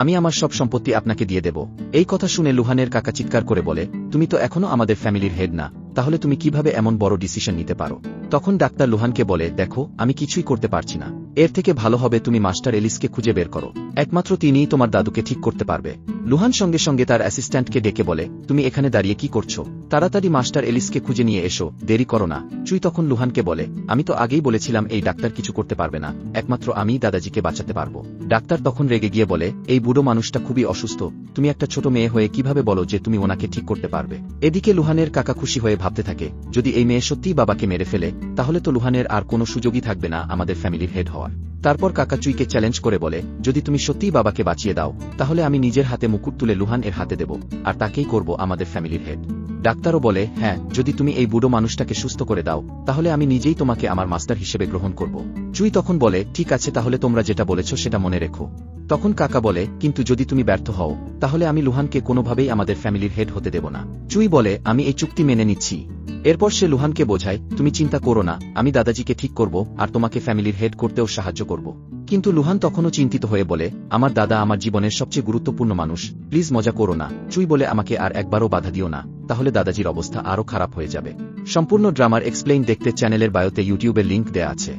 আমি আমার সব সম্পত্তি আপনাকে দিয়ে দেব। এই কথা শুনে লুহানের কাকা চিৎকার করে বলে, তুমি তো এখনো আমাদের ফ্যামিলির হেড না, তাহলে তুমি কিভাবে এমন বড় ডিসিশন নিতে পারো? তখন ডাক্তার লুহানকে বলে, দেখো আমি কিছুই করতে পারছি না, এর থেকে ভালো হবে তুমি মাস্টার এলিসকে খুঁজে বের করো, একমাত্র তিনিই তোমার দাদুকে ঠিক করতে পারবে। লুহান সঙ্গে সঙ্গে তার অ্যাসিস্ট্যান্টকে ডেকে বলে, তুমি এখানে দাঁড়িয়ে কি করছো? তাড়াতাড়ি মাস্টার এলিসকে খুঁজে নিয়ে এসো, দেরি করো না। চুই তখন লুহানকে বলে, আমি তো আগেই বলেছিলাম এই ডাক্তার কিছু করতে পারবে না, একমাত্র আমিই দাদাজিকে বাঁচাতে পারবো। ডাক্তার তখন রেগে গিয়ে বলে, এই বুড়ো মানুষটা খুবই অসুস্থ, তুমি একটা ছোট মেয়ে হয়ে কিভাবে বলো যে তুমি ওনাকে ঠিক করতে পারবে? এদিকে লুহানের কাকা খুশি হয়ে ভাবতে থাকে, যদি এই মেয়ে সত্যিই বাবাকে মেরে ফেলে, তাহলে তো লুহানের আর কোনো সুযোগই থাকবে না আমাদের ফ্যামিলির হেড হওয়ার। তারপর কাকা চুইকে চ্যালেঞ্জ করে বলে, যদি তুমি সত্যিই বাবাকে বাঁচিয়ে দাও, তাহলে আমি নিজের হাতে মুকুট তুলে লুহান এর হাতে দেব, আর তাকেই করব আমাদের ফ্যামিলির হেড। ডাক্তারও বলে, হ্যাঁ, যদি তুমি এই বুড়ো মানুষটাকে সুস্থ করে দাও, তাহলে আমি নিজেই তোমাকে আমার মাস্টার হিসেবে গ্রহণ করব। চুই তখন বলে, ঠিক আছে, তাহলে তোমরা যেটা বলেছ সেটা মনে রেখো। তখন কাকা বলে, কিন্তু যদি তুমি ব্যর্থ হও, তাহলে আমি লুহানকে কোনোভাবেই আমাদের ফ্যামিলির হেড হতে দেব না। চুই বলে, আমি এই চুক্তি মেনে নিচ্ছি। এরপর সে লুহানকে বোঝায়, তুমি চিন্তা করো না, আমি দাদাজিকে ঠিক করব আর তোমাকে ফ্যামিলির হেড করতেও সাহায্য করব। কিন্তু লুহান তখনও চিন্তিত হয়ে বলে, আমার দাদা আমার জীবনের সবচেয়ে গুরুত্বপূর্ণ মানুষ, প্লিজ মজা করো না। চুই বলে, আমাকে আর একবারও বাধা দিও না, তাহলে দাদাজির অবস্থা আরও খারাপ হয়ে যাবে। সম্পূর্ণ ড্রামার এক্সপ্লেইন দেখতে চ্যানেলের বায়োতে ইউটিউবের লিংক দেয়া আছে।